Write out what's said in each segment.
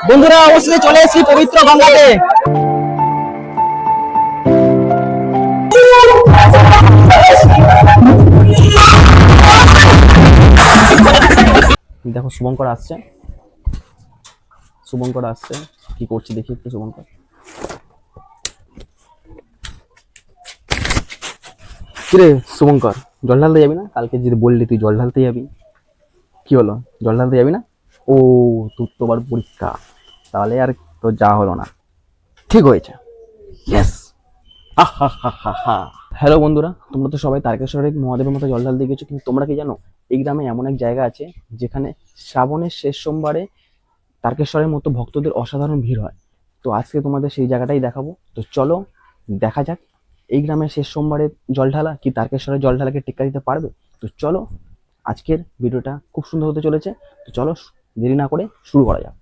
বন্ধুরা অবশ্যই চলে এসেছি পবিত্র গঙ্গাতে। দেখো শুভঙ্কর আসছে, শুভঙ্কর আসছে, কি করছি দেখি একটু। শুভঙ্কর কিরে শুভঙ্কর, জল ঢালতে যাবি না? কালকে যদি বললি তুই জল ঢালতে যাবি, কি হলো? জল ঢালতে যাবি না? ও তোর তো আবার পরীক্ষা, তাহলে আর তোর যাওয়া হলো না। ঠিক হয়েছে, ইয়েস। হ্যালো বন্ধুরা, তোমরা তো সবাই তারকেশ্বরের মহাদেবের মতো জল ঢালতে গেছো, কিন্তু তোমরা কি জানো এই গ্রামে এমন এক জায়গা আছে যেখানে শ্রাবণের শেষ সোমবারে তারকেশ্বরের মতো ভক্তদের অসাধারণ ভিড় হয়। তো আজকে তোমাদের সেই জায়গাটাই দেখাবো। তো চলো দেখা যাক, এই গ্রামের শেষ সোমবারে জল ঢালা কি তারকেশ্বরের জল ঢালাকে টেক্কা দিতে পারবে? তো চলো, আজকের ভিডিওটা খুব সুন্দর হতে চলেছে। তো চলো দেরি না করে শুরু করা যাক।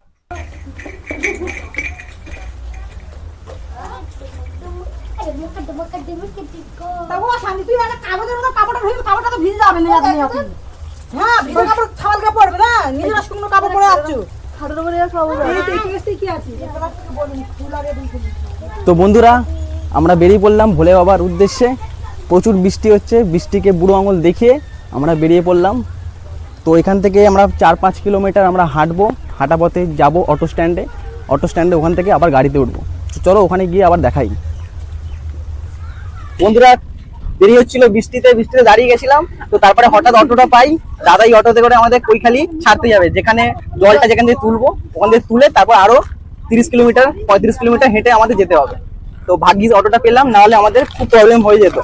তো বন্ধুরা আমরা বেরিয়ে পড়লাম ভোলে বাবার উদ্দেশ্যে। প্রচুর বৃষ্টি হচ্ছে, বৃষ্টিকে বুড়ো আঙুল দেখিয়ে আমরা বেরিয়ে পড়লাম। তো এখান থেকে আমরা 4-5 কিলোমিটার আমরা হাঁটবো, হাঁটা পথে যাবো অটো স্ট্যান্ডে, অটো স্ট্যান্ডে ওখান থেকে আবার গাড়িতে উঠবো। চলো ওখানে গিয়ে আবার দেখাই। বন্ধুরা দেরি হচ্ছিল, বৃষ্টিতে দাঁড়িয়ে গেছিলাম। তো তারপরে হঠাৎ অটোটা পাই, দাদাই অটোতে করে আমাদের কৈখালি ছাড়তে যাবে, যেখানে জলটা যেখান থেকে তুলবো ওখান থেকে তুলে তারপর আরো 35 কিলোমিটার হেঁটে আমাদের যেতে হবে। তো ভাগ্যিস অটোটা পেলাম, না হলে আমাদের খুব প্রবলেম হয়ে যেত।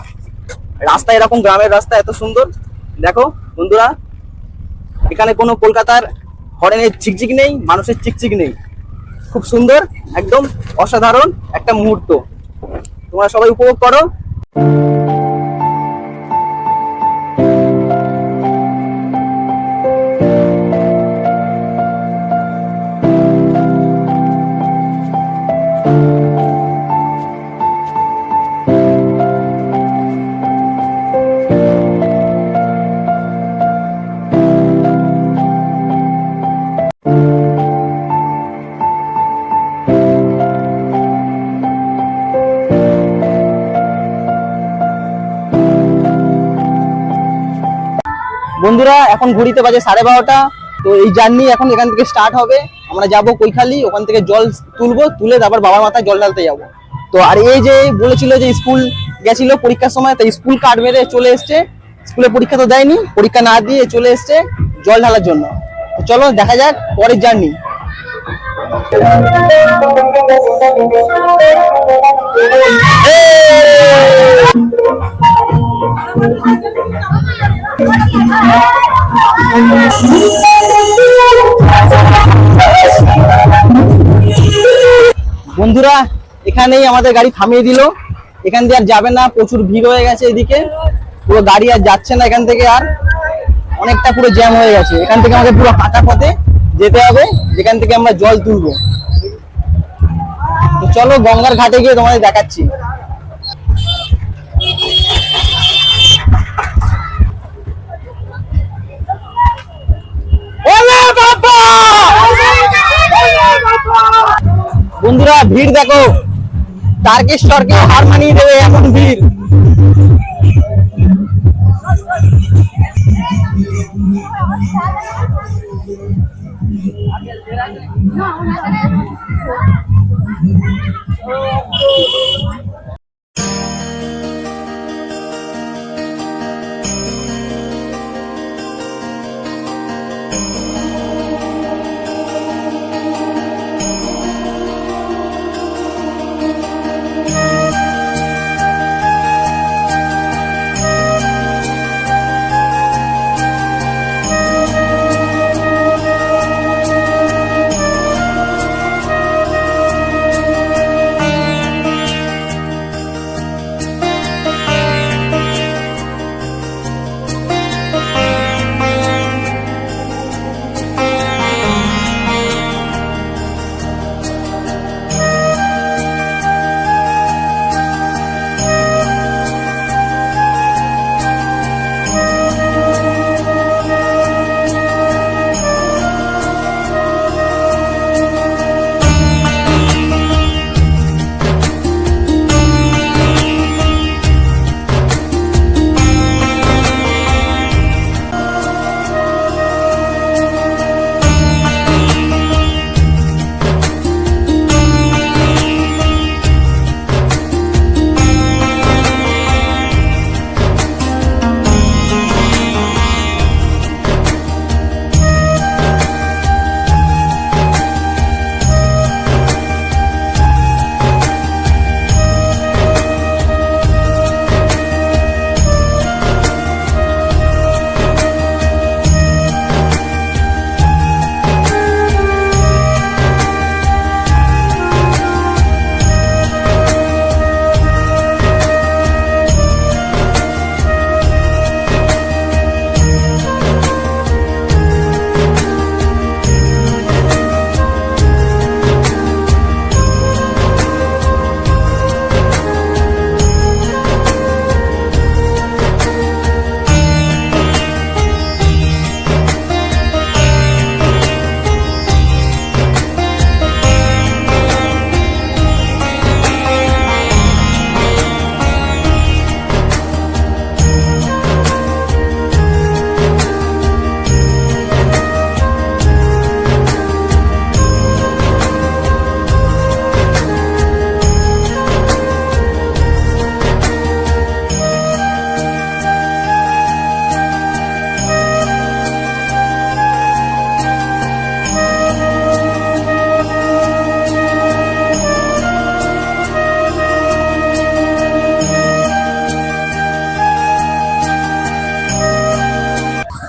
রাস্তা এরকম, গ্রামের রাস্তা এত সুন্দর। দেখো বন্ধুরা, এখানে কোনো কলকাতার হরেনের চিকচিক নেই, মানুষের চিকচিক নেই। খুব সুন্দর, একদম অসাধারণ একটা মুহূর্ত, তোমরা সবাই উপভোগ করো। বন্ধুরা এখন ঘড়িতে বাজে 12:30। তো এই জার্নি এখন এখান থেকে স্টার্ট হবে। আমরা যাব কৈখালি, ওখান থেকে জল তুলবো, তুলে তারপর বাবার মাথায় জল ঢালতে যাব। তো আর এই যে বলেছিল যে স্কুল গেছিল পরীক্ষার সময়, তাই স্কুল কার্ড মেরে চলে এসছে। স্কুলে পরীক্ষা তো দেয়নি, পরীক্ষা না দিয়ে চলে এসছে জল ঢালার জন্য। তো চলো দেখা যাক পরের জার্নি। বন্ধুরা এখানেই আমাদের গাড়ি থামিয়ে দিল, এখান দিয়ে আর যাবে না, প্রচুর ভিড় হয়ে গেছে এদিকে, পুরো গাড়ি আর যাচ্ছে না এখান থেকে, আর অনেকটা পুরো জ্যাম হয়ে গেছে। এখান থেকে আমাদের পুরো হাঁটা পথে যেতে হবে, যেখান থেকে আমরা জল তুলবো। তো চলো গঙ্গার ঘাটে গিয়ে তোমাদের দেখাচ্ছি। বন্ধুরা ভিড় দেখো, তারকেশ্বরকে হার মানিয়ে দেবে এমন ভিড়।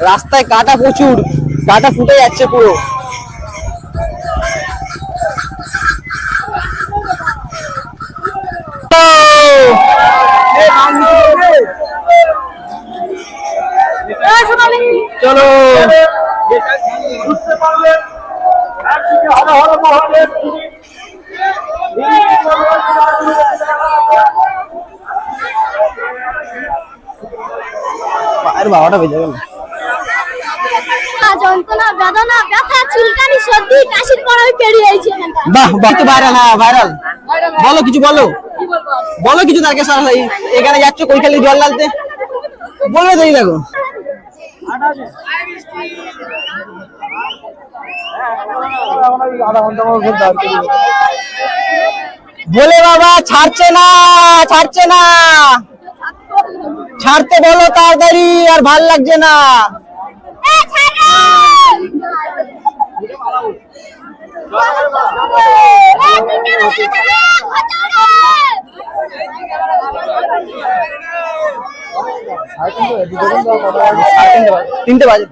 রাস্তায় কাটা প্রচুর, কাটা ফুটে যাচ্ছে পুরো। চলো আর বাবাটা বেজে গেল। যন্ত্রণা, বেদনা, ব্যথা, চুলকানি, সর্দি, কাশির পর আমি পেরিয়ে আইছি এখানটা। বাহ বাহ, তো ভাইরাল। হ্যাঁ ভাইরাল, বলো কিছু, বলো বলো কিছু তাকে। এখানে যাচ্ছ কৈখালি জল ঢালতে, বলবে তো। এই দেখো বলে বাবা ছাড়ছে না, ছাড়ছে না, ছাড়তে বলো তাড়াতাড়ি, আর ভাল লাগছে না। তিনটে বাজে।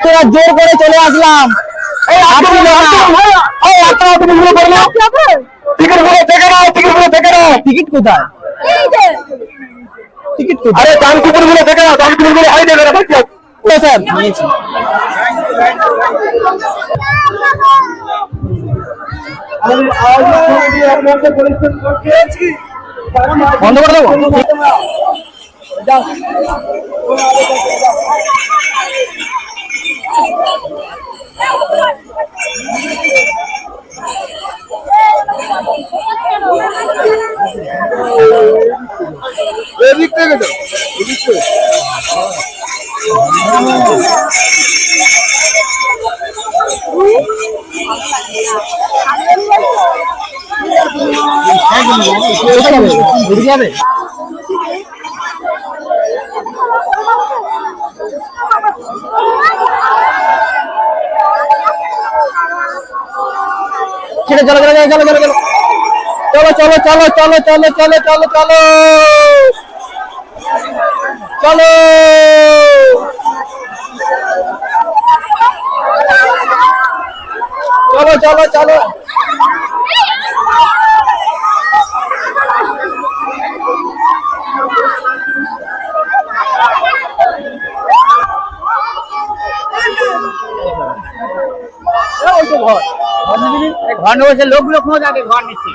তোরা জোর করে চলে আসলাম। টিকিট কোথায়? টিকিট কোথায়? আরে দামকুপুর গুলো দেখে নাও, দামকুপুর গুলো হয় দেখে নাও স্যার। নিয়েছি। বন্ধ করে দেবো। এদিক থেকে তো এদিক থেকে যাবে। চলো চলো চলো চলো চলো চলো চলো চলো চলো চলো চলো চলো চলো চলো। চলো চলো চলো। ঘর নেবো, সে লোকগুলো খোঁজ আগে ঘর নিচ্ছে।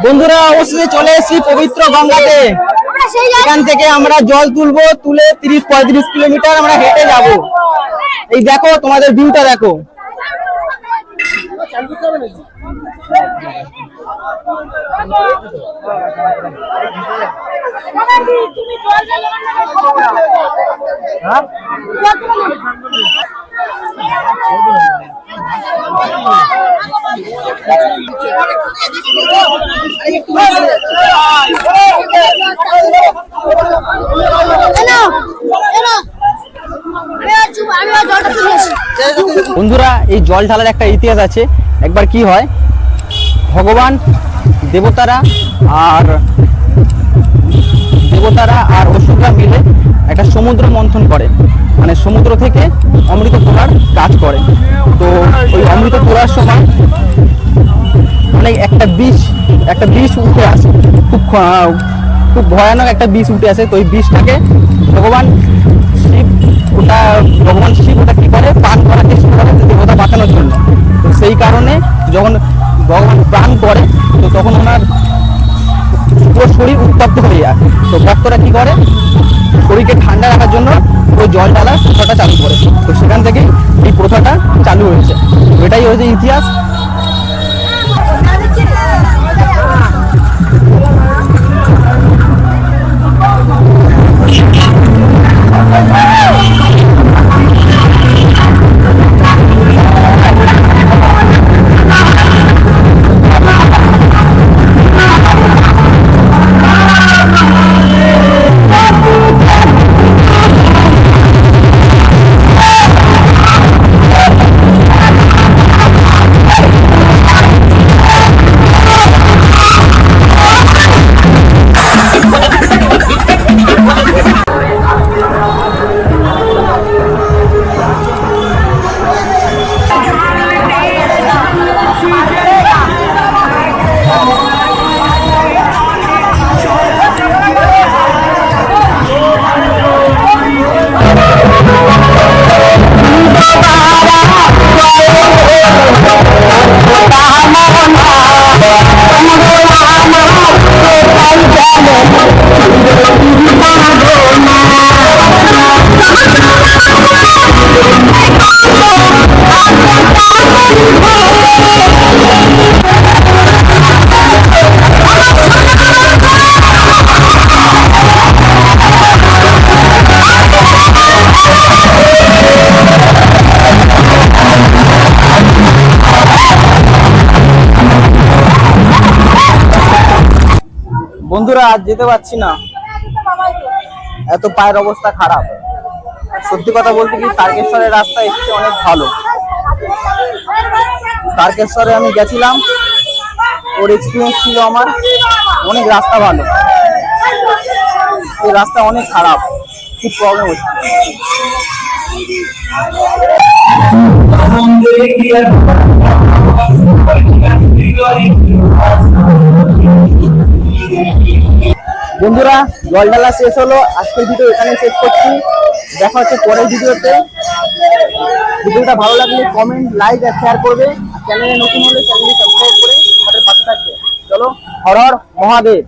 বন্ধুরা অবশেষে চলে এসেছি পবিত্র গঙ্গাতে। এখান থেকে আমরা জল তুলবো, তুলে 30-35 কিলোমিটার আমরা হেঁটে যাব। এই দেখো তোমাদের ভিউটা দেখো। বন্ধুরা এই জল ঢালার একটা ইতিহাস আছে। একবার কি হয়, ভগবান দেবতারা আর অসুররা মিলে একটা সমুদ্র মন্থন করে, মানে সমুদ্র থেকে অমৃত তোলার কাজ করে। তো ওই অমৃত তোলার সময় মানে একটা বিষ উঠে আসে, খুব ভয়ানক একটা বিষ উঠে আসে। তো ওই বিষটাকে ভগবান শিব ওটা কি করে, পান করার চেষ্টা করে দেবতা বাঁচানোর জন্য। তো সেই কারণে যখন ভগবান প্রাণ করে, তো তখন ওনার পুরো শরীর উত্তপ্ত হয়ে যায়। তো ভক্তরা কি করে, শরীরকে ঠান্ডা রাখার জন্য ওই জল ঢালার প্রথাটা চালু করে। তো সেখান থেকেই এই প্রথাটা চালু হয়েছে। এটাই হয়েছে ইতিহাস। বন্ধুরা আজ যেতে পারছি না, এত পায়ের অবস্থা খারাপ। সত্যি কথা বলতে কি, তারকেশ্বরের রাস্তা এসছে অনেক ভালো। তারকেশ্বরে আমি গেছিলাম, ওর এক্সপিরিয়েন্স ছিল আমার অনেক, রাস্তা ভালো, এই রাস্তা অনেক খারাপ, খুব প্রবলেম হচ্ছে। বন্ধুরা জল ঢালা শেষ হলো, আজকের ভিডিও এখানে শেষ করছি। দেখা হচ্ছে পরের ভিডিওতে। ভিডিওটা ভালো লাগলে কমেন্ট, লাইক আর শেয়ার করবে। চ্যানেলে নতুন হলে চ্যানেলটি সাবস্ক্রাইব করে আমাদের পাশে থাকবে। চলো, হর হর মহাদেব।